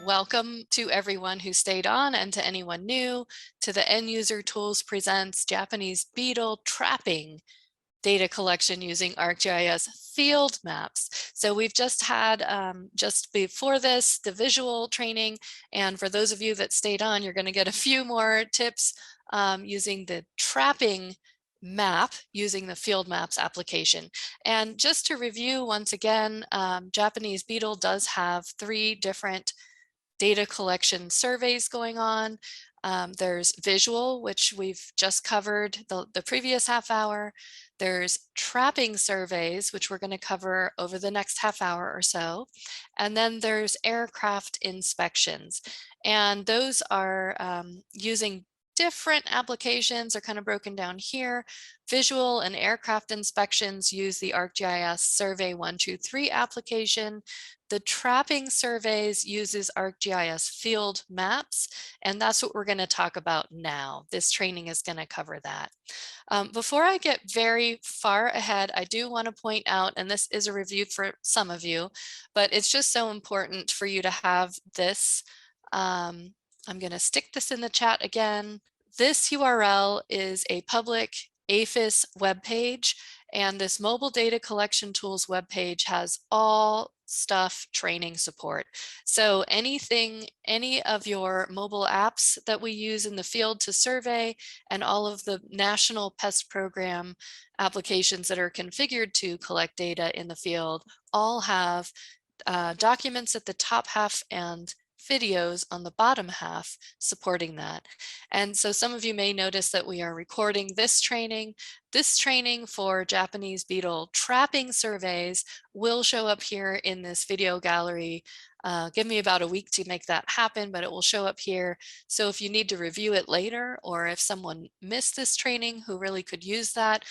Welcome to everyone who stayed on and to anyone new to the End User Tools Presents Japanese Beetle Trapping Data Collection using ArcGIS Field Maps. So we've just had, just before this, the visual training. And for those of you that stayed on, you're going to get a few more tips using the trapping map using the Field Maps application. And just to review once again, Japanese Beetle does have 3 different data collection surveys going on. There's visual, which we've just covered the previous half hour. There's trapping surveys, which we're going to cover over the next half hour or so. And then there's aircraft inspections. And those are using different applications are kind of broken down here. Visual and aircraft inspections use the ArcGIS Survey 123 application. The trapping surveys uses ArcGIS Field Maps, and that's what we're going to talk about now. This training is going to cover that. Before I get very far ahead, I do want to point out, and this is a review for some of you, but it's just so important for you to have this. I'm going to stick this in the chat again. This URL is a public APHIS webpage, and this mobile data collection tools webpage has all stuff training support. So anything, any of your mobile apps that we use in the field to survey, and all of the national pest program applications that are configured to collect data in the field all have documents at the top half and videos on the bottom half supporting that. And so some of you may notice that we are recording this training. This training for Japanese Beetle trapping surveys will show up here in this video gallery. Give me about a week to make that happen, but it will show up here. So if you need to review it later, or if someone missed this training who really could use that,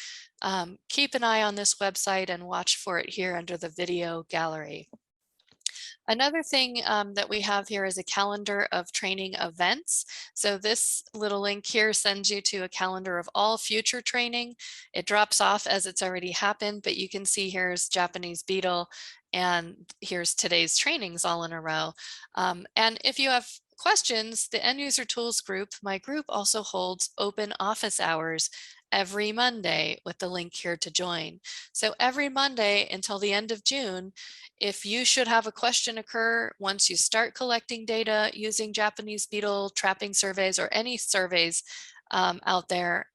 keep an eye on this website and watch for it here under the video gallery. Another thing that we have here is a calendar of training events. So this little link here sends you to a calendar of all future training. It drops off as it's already happened, but you can see here's Japanese Beetle and here's today's trainings all in a row. And if you have questions, the End User Tools group, my group, also holds open office hours every Monday with the link here to join. So every Monday until the end of June, if you should have a question occur once you start collecting data using Japanese Beetle trapping surveys or any surveys out there,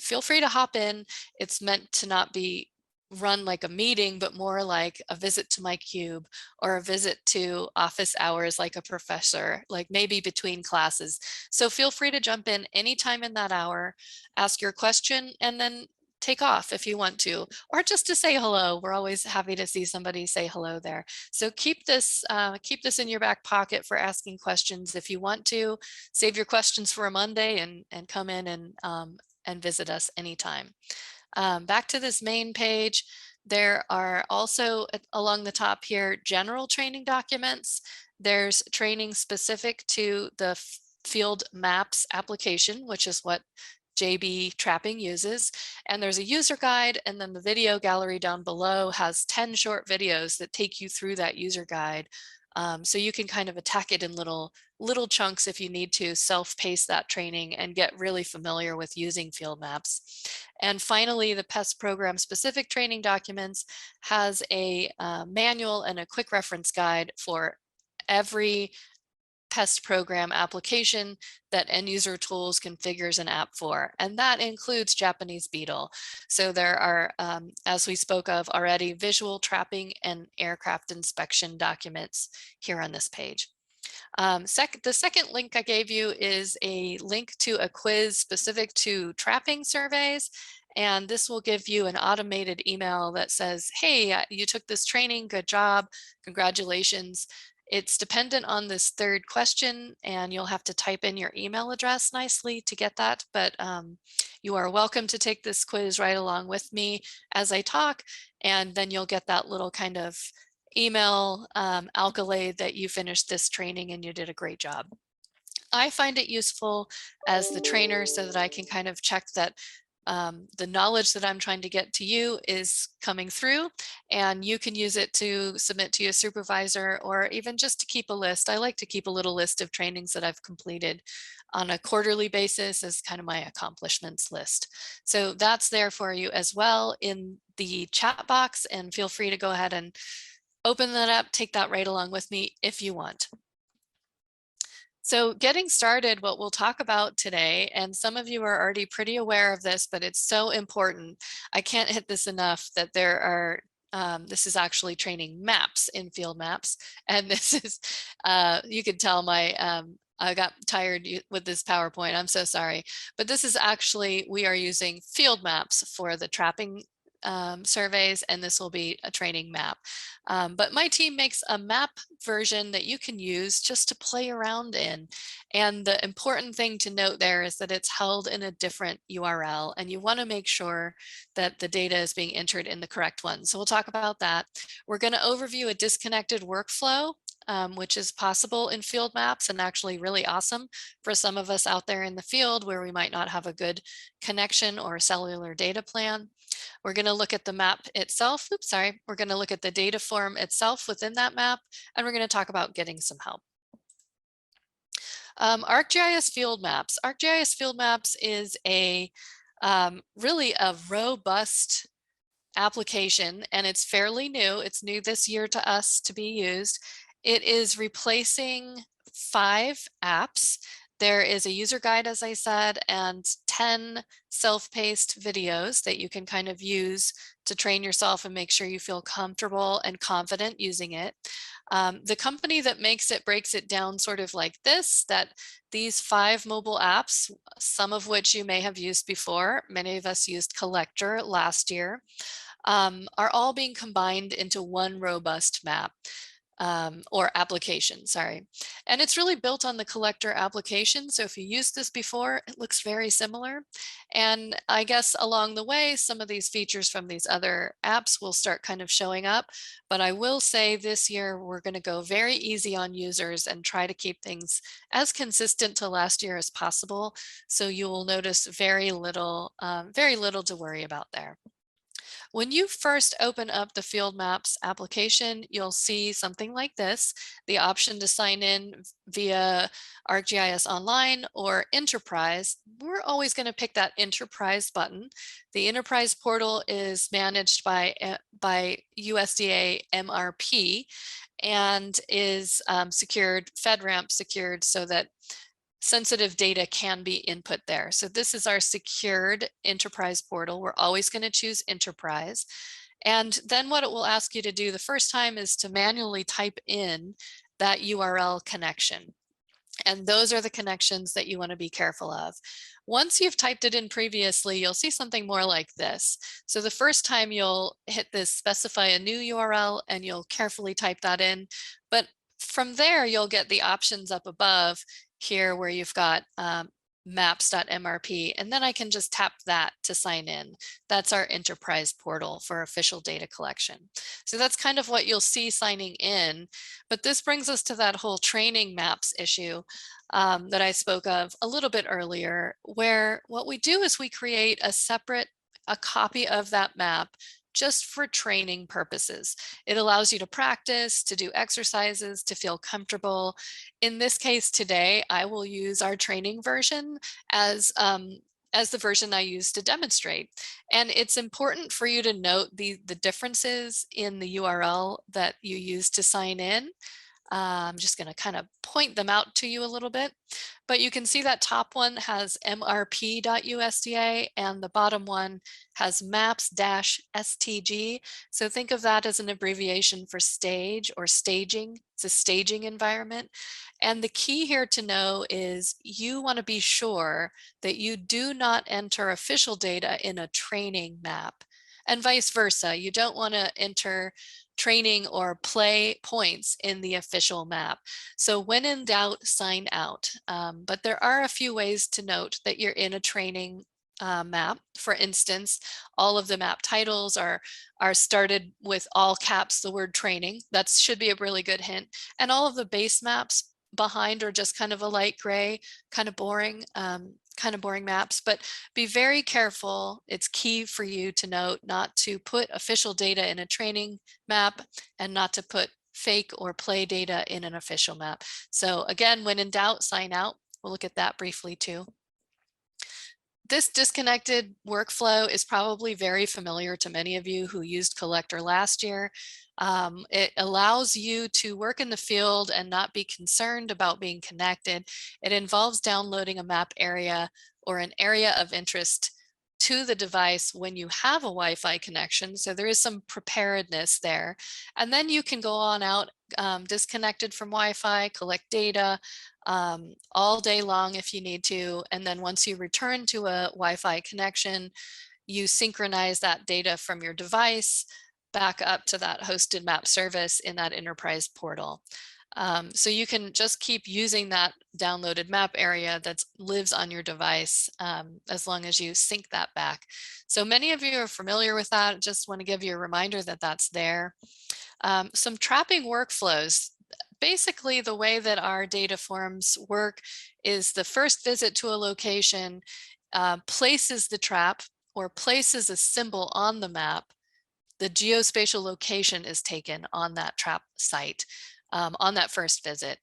feel free to hop in. It's meant to not be run like a meeting, but more like a visit to my cube or a visit to office hours like a professor, like maybe between classes. So feel free to jump in anytime in that hour, ask your question, and then take off if you want to, or just to say hello. We're always happy to see somebody say hello there. So keep this in your back pocket for asking questions if you want to. Save your questions for a Monday and come in and visit us anytime. Back to this main page, there are also along the top here general training documents. There's training specific to the Field Maps application, which is what JB Trapping uses, and there's a user guide, and then the video gallery down below has 10 short videos that take you through that user guide. So you can kind of attack it in little chunks if you need to self-pace that training and get really familiar with using field maps. And finally, the PEST program specific training documents has a manual and a quick reference guide for every PEST program application that End User Tools configures an app for, and that includes Japanese Beetle. So there are, as we spoke of already, visual trapping and aircraft inspection documents here on this page. The second link I gave you is a link to a quiz specific to trapping surveys. And this will give you an automated email that says, hey, you took this training, good job, congratulations. It's dependent on this third question, and you'll have to type in your email address nicely to get that. But you are welcome to take this quiz right along with me as I talk, and then you'll get that little kind of email accolade that you finished this training and you did a great job. I find it useful as the trainer so that I can kind of check that The knowledge that I'm trying to get to you is coming through, and you can use it to submit to your supervisor or even just to keep a list. I like to keep a little list of trainings that I've completed on a quarterly basis as kind of my accomplishments list. So that's there for you as well in the chat box, and feel free to go ahead and open that up, take that right along with me if you want. So getting started, what we'll talk about today, and some of you are already pretty aware of this, but it's so important. I can't hit this enough that there are, this is actually training maps in field maps. And this is, you could tell I got tired with this PowerPoint, I'm so sorry. But this is actually, we are using field maps for the trapping surveys, and this will be a training map. But my team makes a map version that you can use just to play around in. And the important thing to note there is that it's held in a different URL, and you want to make sure that the data is being entered in the correct one. So we'll talk about that. We're going to overview a disconnected workflow, which is possible in field maps and actually really awesome for some of us out there in the field where we might not have a good connection or cellular data plan. We're going to look at the map itself. Oops, sorry. We're going to look at the data form itself within that map, and we're going to talk about getting some help. ArcGIS Field Maps. ArcGIS Field Maps is a really a robust application, and it's fairly new. It's new this year to us to be used. It is replacing 5 apps. There is a user guide, as I said, and 10 self-paced videos that you can kind of use to train yourself and make sure you feel comfortable and confident using it. The company that makes it breaks it down sort of like this, that these 5 mobile apps, some of which you may have used before, many of us used Collector last year, are all being combined into one robust map. Or application, sorry. And it's really built on the Collector application. So if you used this before, it looks very similar. And I guess along the way, some of these features from these other apps will start kind of showing up. But I will say this year, we're going to go very easy on users and try to keep things as consistent to last year as possible. So you will notice very little to worry about there. When you first open up the Field Maps application, you'll see something like this, the option to sign in via ArcGIS Online or Enterprise. We're always going to pick that Enterprise button. The Enterprise portal is managed by USDA MRP and is secured, FedRAMP secured, so that sensitive data can be input there. So this is our secured enterprise portal. We're always going to choose enterprise. And then what it will ask you to do the first time is to manually type in that URL connection. And those are the connections that you want to be careful of. Once you've typed it in previously, you'll see something more like this. So the first time you'll hit this specify a new URL and you'll carefully type that in. But from there, you'll get the options up above here where you've got maps.mrp, and then I can just tap that to sign in. That's our enterprise portal for official data collection. So that's kind of what you'll see signing in. But this brings us to that whole training maps issue that I spoke of a little bit earlier, where what we do is we create a copy of that map just for training purposes. It allows you to practice, to do exercises, to feel comfortable. In this case today, I will use our training version as the version I use to demonstrate. And it's important for you to note the differences in the URL that you use to sign in. I'm just going to kind of point them out to you a little bit, but you can see that top one has mrp.usda and the bottom one has maps-stg. So think of that as an abbreviation for stage or staging. It's a staging environment. And the key here to know is you want to be sure that you do not enter official data in a training map, and vice versa. You don't want to enter training or play points in the official map. So when in doubt, sign out. But there are a few ways to note that you're in a training map. For instance, all of the map titles are started with all caps, the word training. That should be a really good hint. And all of the base maps behind are just kind of a light gray, kind of boring. kind of boring maps, but be very careful. It's key for you to note not to put official data in a training map and not to put fake or play data in an official map. So again, when in doubt, sign out. We'll look at that briefly too. This disconnected workflow is probably very familiar to many of you who used Collector last year. It allows you to work in the field and not be concerned about being connected. It involves downloading a map area or an area of interest to the device when you have a Wi-Fi connection. So there is some preparedness there. And then you can go on out disconnected from Wi-Fi, collect data, all day long if you need to. And then once you return to a Wi-Fi connection, you synchronize that data from your device back up to that hosted map service in that enterprise portal. So you can just keep using that downloaded map area that lives on your device as long as you sync that back. So many of you are familiar with that. Just want to give you a reminder that that's there. Some trapping workflows. Basically, the way that our data forms work is the first visit to a location places the trap or places a symbol on the map. The geospatial location is taken on that trap site on that first visit.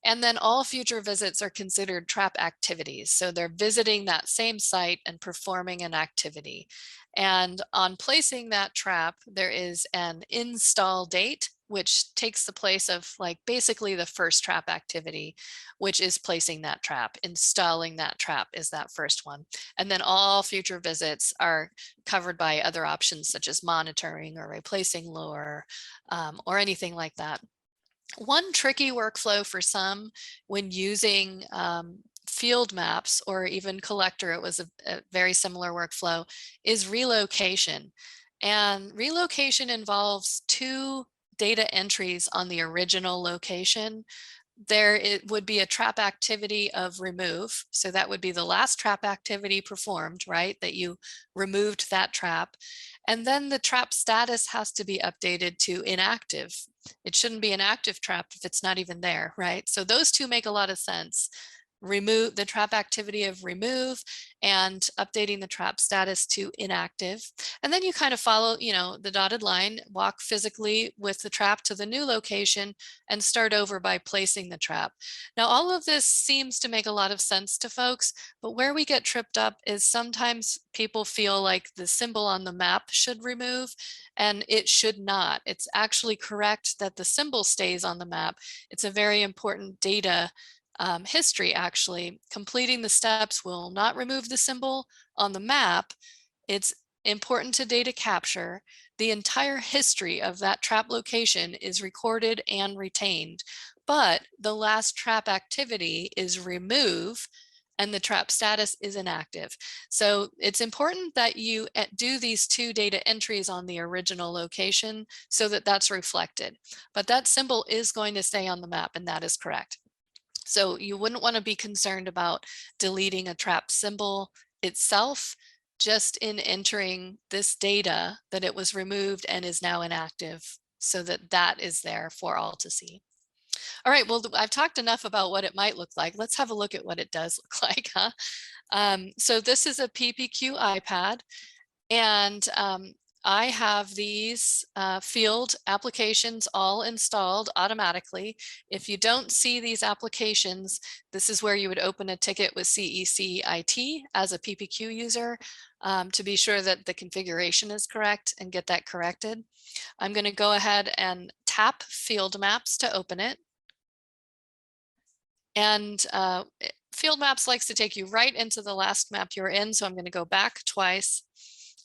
And then all future visits are considered trap activities. So they're visiting that same site and performing an activity. And on placing that trap, there is an install date, which takes the place of like basically the first trap activity, which is placing that trap. Installing that trap is that first one. And then all future visits are covered by other options such as monitoring or replacing lure or anything like that. One tricky workflow for some when using field maps or even Collector, it was a very similar workflow, is relocation. And relocation involves two data entries on the original location. There it would be a trap activity of remove. So that would be the last trap activity performed, right? That you removed that trap. And then the trap status has to be updated to inactive. It shouldn't be an active trap if it's not even there, right? So those two make a lot of sense. Remove the trap activity of remove and updating the trap status to inactive. And then you kind of follow, you know, the dotted line, walk physically with the trap to the new location and start over by placing the trap. Now, all of this seems to make a lot of sense to folks, but where we get tripped up is sometimes people feel like the symbol on the map should remove and it should not. It's actually correct that the symbol stays on the map. It's a very important data history, actually. Completing the steps will not remove the symbol on the map. It's important to data capture. The entire history of that trap location is recorded and retained, but the last trap activity is remove and the trap status is inactive. So it's important that you do these two data entries on the original location so that that's reflected. But that symbol is going to stay on the map, and that is correct. So you wouldn't want to be concerned about deleting a trap symbol itself, just in entering this data that it was removed and is now inactive so that that is there for all to see. All right, well, I've talked enough about what it might look like. Let's have a look at what it does look like, huh? So this is a PPQ iPad, and I have these field applications all installed automatically. If you don't see these applications, this is where you would open a ticket with CEC IT as a PPQ user to be sure that the configuration is correct and get that corrected. I'm going to go ahead and tap Field Maps to open it. And Field Maps likes to take you right into the last map you're in, so I'm going to go back twice.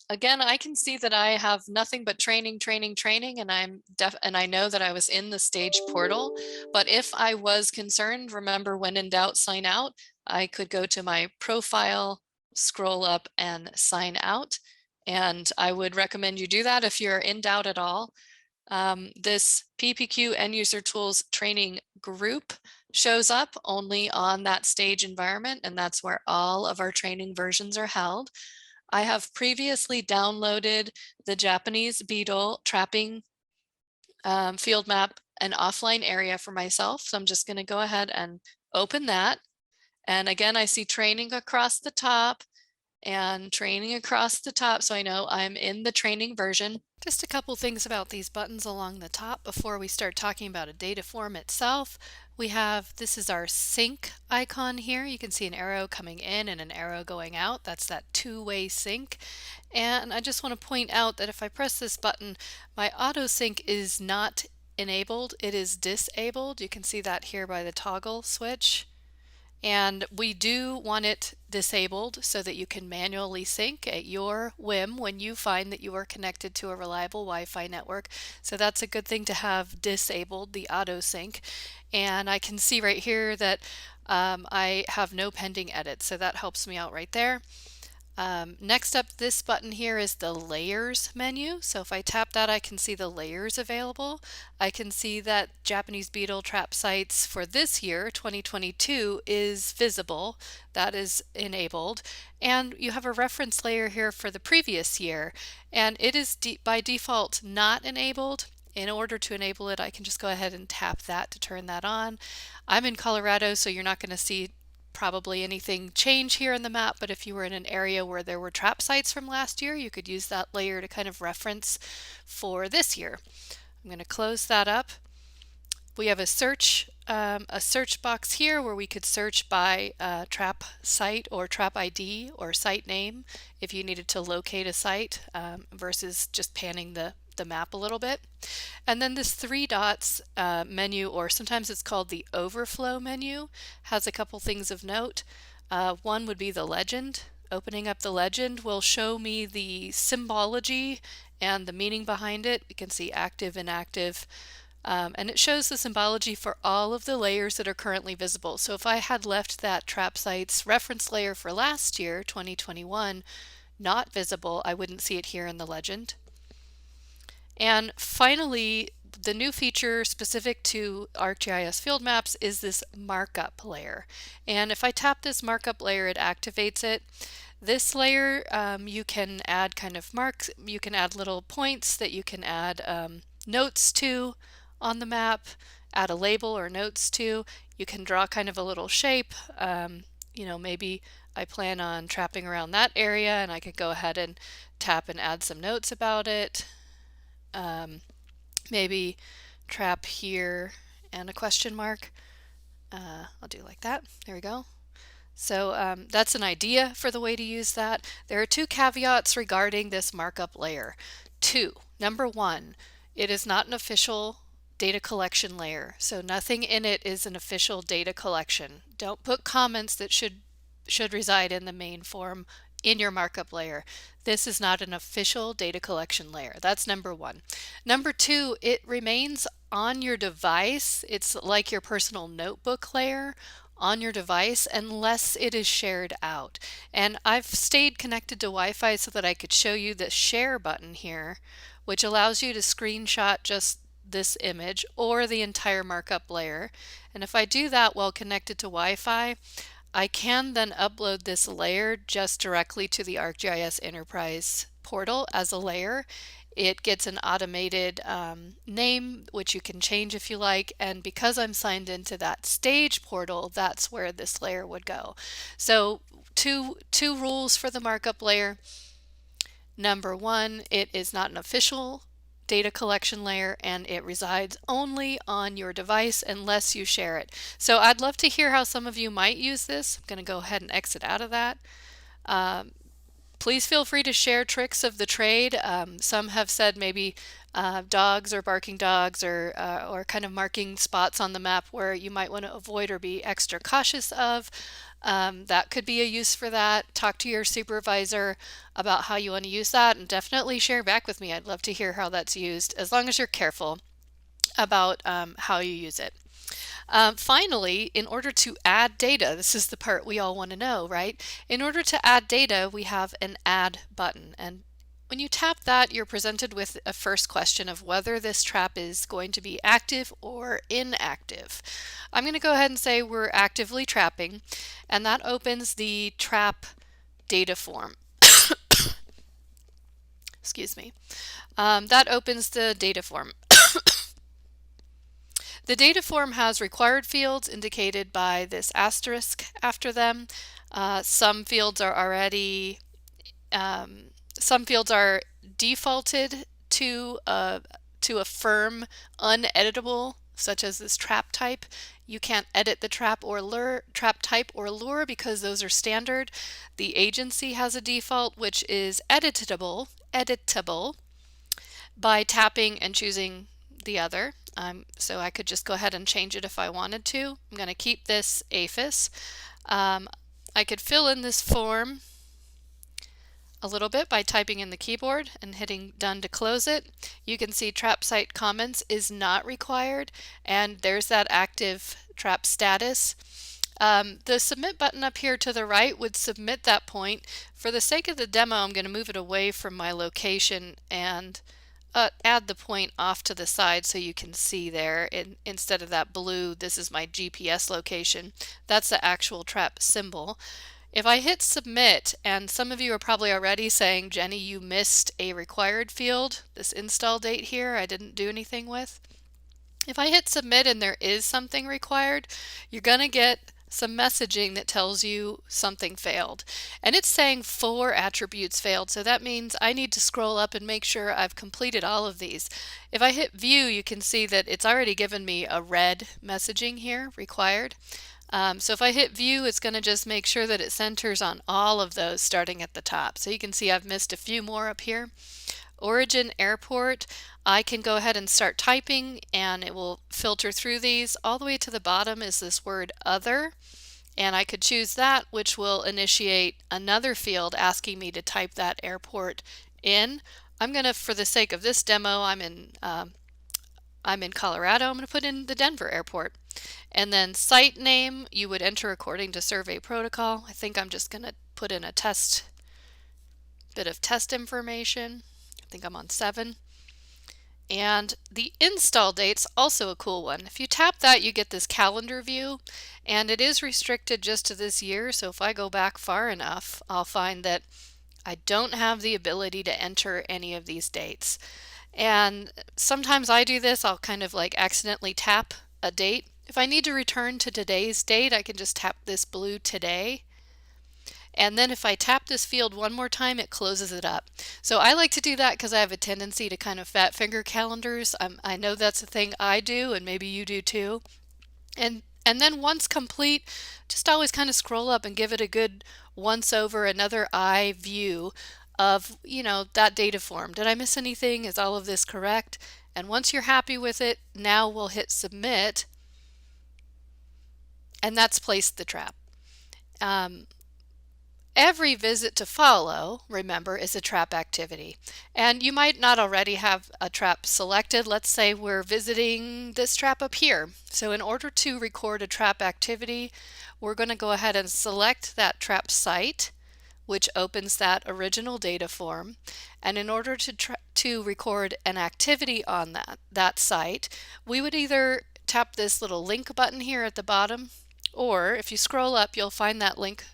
Again, I can see that I have nothing but training, and I know that I was in the stage portal. But if I was concerned, remember, when in doubt, sign out. I could go to my profile, scroll up, and sign out. And I would recommend you do that if you're in doubt at all. This PPQ End User Tools training group shows up only on that stage environment, and that's where all of our training versions are held. I have previously downloaded the Japanese Beetle trapping field map and offline area for myself. So I'm just going to go ahead and open that. And again, I see training across the top and training across the top, so I know I'm in the training version. Just a couple things about these buttons along the top before we start talking about a data form itself. We have, this is our sync icon here. You can see an arrow coming in and an arrow going out. That's that two-way sync. And I just want to point out that if I press this button, my auto sync is not enabled, it is disabled. You can see that here by the toggle switch. And we do want it disabled so that you can manually sync at your whim when you find that you are connected to a reliable Wi-Fi network. So that's a good thing to have disabled, the auto sync. And I can see right here that I have no pending edits, so that helps me out right there. Next up, this button here is the layers menu. So if I tap that, I can see the layers available. I can see that Japanese Beetle trap sites for this year, 2022, is visible. That is enabled. And you have a reference layer here for the previous year, and it is by default not enabled. In order to enable it, I can just go ahead and tap that to turn that on. I'm in Colorado, so you're not going to see probably anything change here in the map, but if you were in an area where there were trap sites from last year, you could use that layer to kind of reference for this year. I'm going to close that up. We have a search box here where we could search by trap site or trap ID or site name if you needed to locate a site versus just panning the map a little bit. And then this three dots menu, or sometimes it's called the overflow menu, has a couple things of note. One would be the legend. Opening up the legend will show me the symbology and the meaning behind it. We can see active, inactive, and it shows the symbology for all of the layers that are currently visible. So if I had left that trap sites reference layer for last year, 2021, not visible, I wouldn't see it here in the legend. And finally, the new feature specific to ArcGIS Field Maps is this markup layer. And if I tap this markup layer, it activates it. This layer, you can add kind of marks, you can add little points that you can add notes to on the map, add a label or notes to. You can draw kind of a little shape. You know, maybe I plan on trapping around that area, and I could go ahead and tap and add some notes about it. Maybe trap here and a question mark. I'll do like that. There we go. So that's an idea for the way to use that. There are two caveats regarding this markup layer. Number one, it is not an official data collection layer, so nothing in it is an official data collection. Don't put comments that should reside in the main form in your markup layer. This is not an official data collection layer. That's number one. Number two, it remains on your device. It's like your personal notebook layer on your device unless it is shared out. And I've stayed connected to Wi-Fi so that I could show you the share button here, which allows you to screenshot just this image or the entire markup layer. And if I do that while connected to Wi-Fi, I can then upload this layer just directly to the ArcGIS Enterprise portal as a layer. It gets an automated name, which you can change if you like, and because I'm signed into that stage portal, that's where this layer would go. So two rules for the markup layer. Number one, it is not an official data collection layer, and it resides only on your device unless you share it. So I'd love to hear how some of you might use this. I'm going to go ahead and exit out of that. Please feel free to share tricks of the trade. Some have said maybe dogs or barking dogs or kind of marking spots on the map where you might want to avoid or be extra cautious of. That could be a use for that. Talk to your supervisor about how you want to use that, and definitely share back with me. I'd love to hear how that's used, as long as you're careful about how you use it. Finally, in order to add data, this is the part we all want to know, right? In order to add data, we have an add button, and when you tap that, you're presented with a first question of whether this trap is going to be active or inactive. I'm going to go ahead and say we're actively trapping, and that opens the trap data form. Excuse me. That opens the data form. The data form has required fields indicated by this asterisk after them. Some fields are already, some fields are defaulted to a firm uneditable, such as this trap type. You can't edit the trap or lure, trap type or lure because those are standard. The agency has a default which is editable by tapping and choosing the other. So I could just go ahead and change it if I wanted to. I'm going to keep this APHIS. I could fill in this form a little bit by typing in the keyboard and hitting done to close it. You can see trap site comments is not required, and there's that active trap status. The submit button up here to the right would submit that point. For the sake of the demo, I'm going to move it away from my location and add the point off to the side so you can see there. Instead of that blue, this is my GPS location. That's the actual trap symbol. If I hit submit, and some of you are probably already saying, Jenny, you missed a required field, this install date here I didn't do anything with. If I hit submit and there is something required, you're going to get some messaging that tells you something failed. And it's saying 4 attributes failed, so that means I need to scroll up and make sure I've completed all of these. If I hit view, you can see that it's already given me a red messaging here, required. So if I hit view, it's going to just make sure that it centers on all of those starting at the top. So you can see I've missed a few more up here. Origin airport, I can go ahead and start typing and it will filter through these. All the way to the bottom is this word other, and I could choose that, which will initiate another field asking me to type that airport in. I'm going to, for the sake of this demo, I'm in Colorado, I'm going to put in the Denver airport. And then site name, you would enter according to survey protocol. I think I'm just going to put in a bit of test information. I think I'm on 7. And the install date's also a cool one. If you tap that, you get this calendar view, and it is restricted just to this year. So if I go back far enough, I'll find that I don't have the ability to enter any of these dates. And sometimes I do this, I'll kind of like accidentally tap a date. If I need to return to today's date, I can just tap this blue today. And then if I tap this field one more time, it closes it up. So I like to do that because I have a tendency to kind of fat finger calendars. I know that's a thing I do, and maybe you do too. And then once complete, just always kind of scroll up and give it a good once over, another eye view of, you know, that data form. Did I miss anything? Is all of this correct? And once you're happy with it, now we'll hit submit, and that's placed the trap. Every visit to follow, remember, is a trap activity. And you might not already have a trap selected. Let's say we're visiting this trap up here. So in order to record a trap activity, we're going to go ahead and select that trap site, which opens that original data form. And in order to record an activity on that site, we would either tap this little link button here at the bottom, or if you scroll up, you'll find that link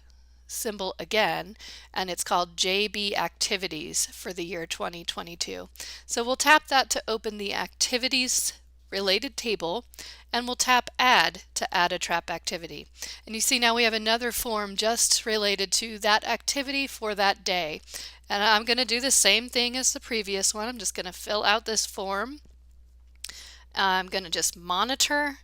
symbol again, and it's called JB Activities for the year 2022. So we'll tap that to open the activities related table, and we'll tap add to add a trap activity. And you see now we have another form just related to that activity for that day. And I'm going to do the same thing as the previous one. I'm just going to fill out this form. I'm going to just monitor.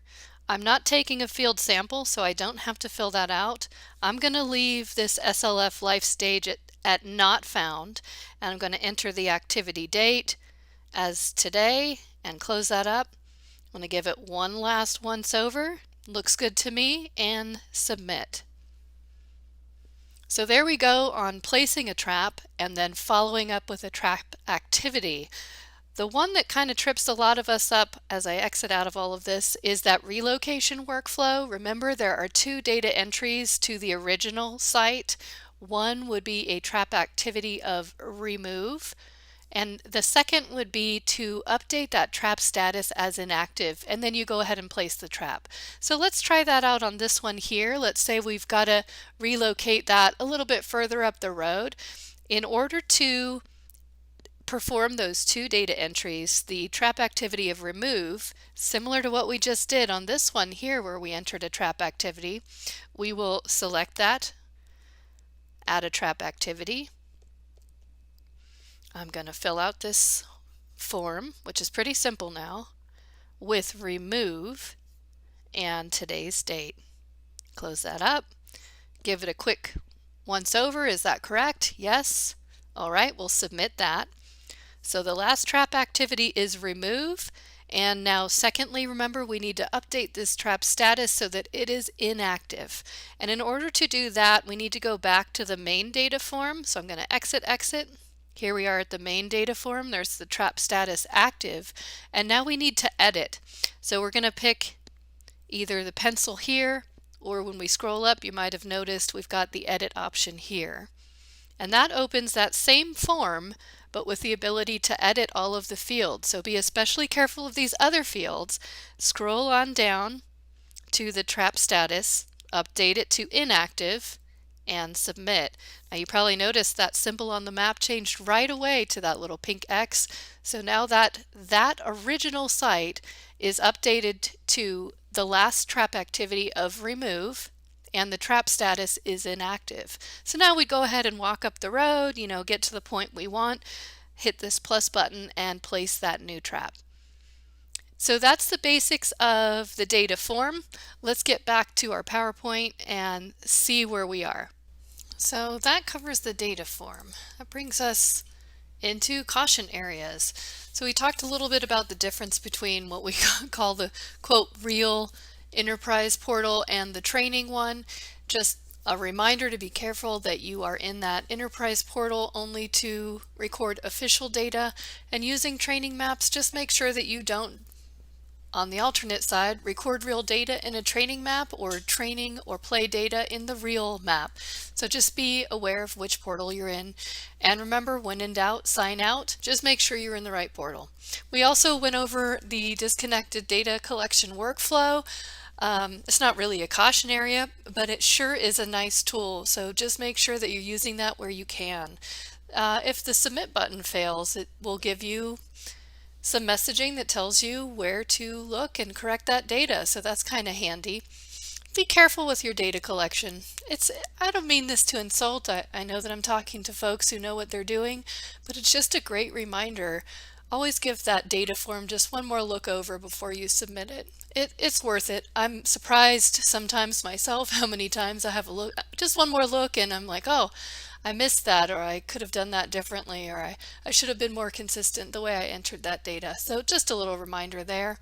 I'm not taking a field sample, so I don't have to fill that out. I'm going to leave this SLF life stage at not found, and I'm going to enter the activity date as today and close that up. I'm going to give it one last once over. Looks good to me, and submit. So there we go on placing a trap and then following up with a trap activity. The one that kind of trips a lot of us up as I exit out of all of this is that relocation workflow. Remember, there are 2 data entries to the original site. One would be a trap activity of remove, and the second would be to update that trap status as inactive, and then you go ahead and place the trap. So let's try that out on this one here. Let's say we've got to relocate that a little bit further up the road. In order to perform those two data entries, the trap activity of remove, similar to what we just did on this one here where we entered a trap activity, we will select that, add a trap activity. I'm going to fill out this form, which is pretty simple now, with remove and today's date. Close that up, give it a quick once over. Is that correct? Yes. All right, we'll submit that. So the last trap activity is remove. And now secondly, remember we need to update this trap status so that it is inactive. And in order to do that, we need to go back to the main data form. So I'm going to exit. Here we are at the main data form. There's the trap status active. And now we need to edit. So we're going to pick either the pencil here, or when we scroll up, you might have noticed we've got the edit option here. And that opens that same form, but with the ability to edit all of the fields. So be especially careful of these other fields. Scroll on down to the trap status, update it to inactive, and submit. Now you probably noticed that symbol on the map changed right away to that little pink X. So now that original site is updated to the last trap activity of remove, and the trap status is inactive. So now we go ahead and walk up the road, get to the point we want, hit this plus button, and place that new trap. So that's the basics of the data form. Let's get back to our PowerPoint and see where we are. So that covers the data form. That brings us into caution areas. So we talked a little bit about the difference between what we call the quote real enterprise portal and the training one. Just a reminder to be careful that you are in that enterprise portal only to record official data, and using training maps, just make sure that you don't, on the alternate side, record real data in a training map or training or play data in the real map. So just be aware of which portal you're in. And remember, when in doubt, sign out. Just make sure you're in the right portal. We also went over the disconnected data collection workflow. It's not really a caution area, but it sure is a nice tool. So just make sure that you're using that where you can. If the submit button fails, it will give you some messaging that tells you where to look and correct that data. So that's kind of handy. Be careful with your data collection. I don't mean this to insult. I know that I'm talking to folks who know what they're doing, but it's just a great reminder. Always give that data form just one more look over before you submit it. It's worth it. I'm surprised sometimes myself how many times I have a look, just one more look, and I'm like, oh, I missed that, or I could have done that differently, or I should have been more consistent the way I entered that data. So just a little reminder there.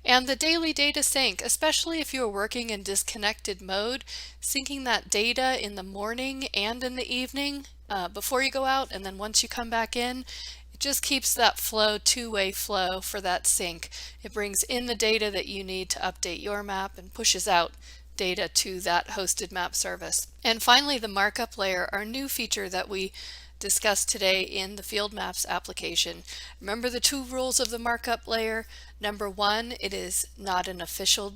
And the daily data sync, especially if you're working in disconnected mode, syncing that data in the morning and in the evening before you go out, and then once you come back in, it just keeps that flow, two-way flow for that sync. It brings in the data that you need to update your map and pushes out data to that hosted map service. And finally, the markup layer, our new feature that we discussed today in the Field Maps application. Remember the two rules of the markup layer. Number one, it is not an official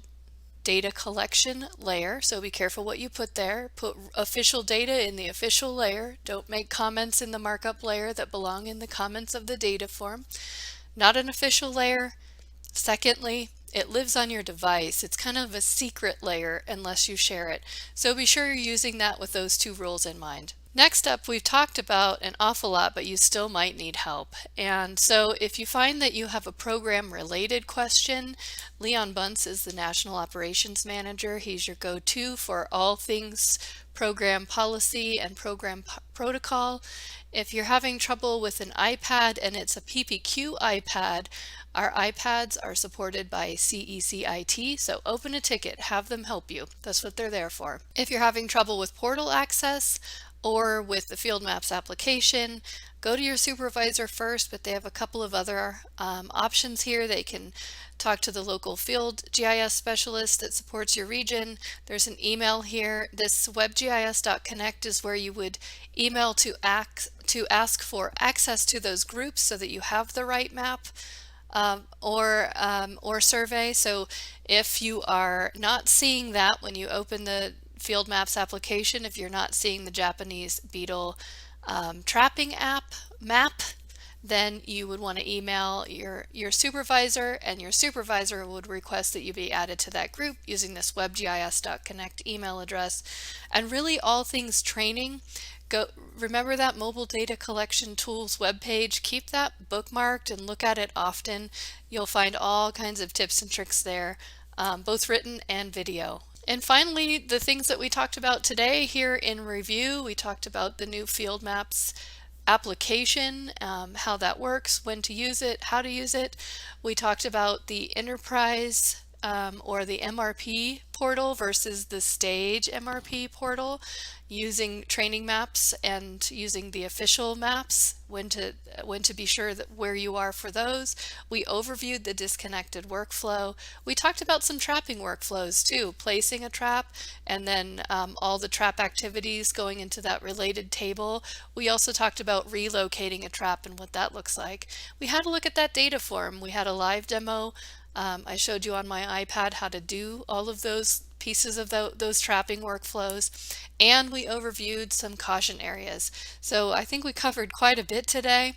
data collection layer, so be careful what you put there. Put official data in the official layer. Don't make comments in the markup layer that belong in the comments of the data form. Not an official layer. Secondly, it lives on your device. It's kind of a secret layer unless you share it. So be sure you're using that with those two rules in mind. Next up, we've talked about an awful lot, but you still might need help. And so if you find that you have a program-related question, Leon Bunce is the National Operations Manager. He's your go-to for all things program policy and program protocol. If you're having trouble with an iPad and it's a PPQ iPad, our iPads are supported by CECIT, so open a ticket, have them help you. That's what they're there for. If you're having trouble with portal access or with the Field Maps application, go to your supervisor first, but they have a couple of other options here. They can talk to the local field GIS specialist that supports your region. There's an email here. This webgis.connect is where you would email to ask for access to those groups so that you have the right map or survey. So if you are not seeing that when you open the Field Maps application, if you're not seeing the Japanese Beetle trapping map, then you would want to email your supervisor, and your supervisor would request that you be added to that group using this webgis.connect email address. And really all things training, remember that mobile data collection tools webpage, keep that bookmarked and look at it often. You'll find all kinds of tips and tricks there, both written and video. And finally, the things that we talked about today here in review, we talked about the new Field Maps application, how that works, when to use it, how to use it. We talked about the enterprise or the MRP portal versus the stage MRP portal, using training maps and using the official maps, when to be sure that where you are for those. We overviewed the disconnected workflow. We talked about some trapping workflows too, placing a trap and then all the trap activities going into that related table. We also talked about relocating a trap and what that looks like. We had a look at that data form. We had a live demo. I showed you on my iPad how to do all of those pieces of those trapping workflows, and we overviewed some caution areas. So I think we covered quite a bit today.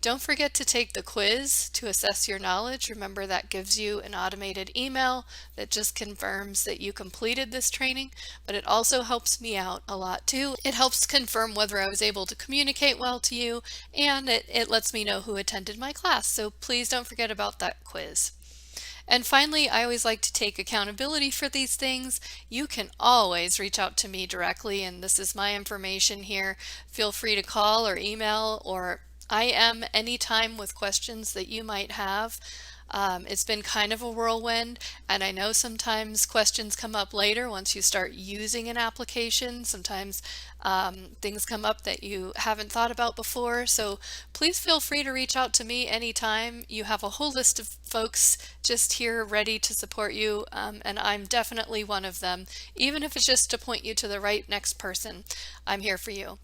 Don't forget to take the quiz to assess your knowledge. Remember, that gives you an automated email that just confirms that you completed this training, but it also helps me out a lot too. It helps confirm whether I was able to communicate well to you, and it lets me know who attended my class. So please don't forget about that quiz. And finally, I always like to take accountability for these things. You can always reach out to me directly, and this is my information here. Feel free to call or email or IM anytime with questions that you might have. It's been kind of a whirlwind, and I know sometimes questions come up later once you start using an application. Sometimes things come up that you haven't thought about before. So please feel free to reach out to me anytime. You have a whole list of folks just here ready to support you, and I'm definitely one of them. Even if it's just to point you to the right next person, I'm here for you.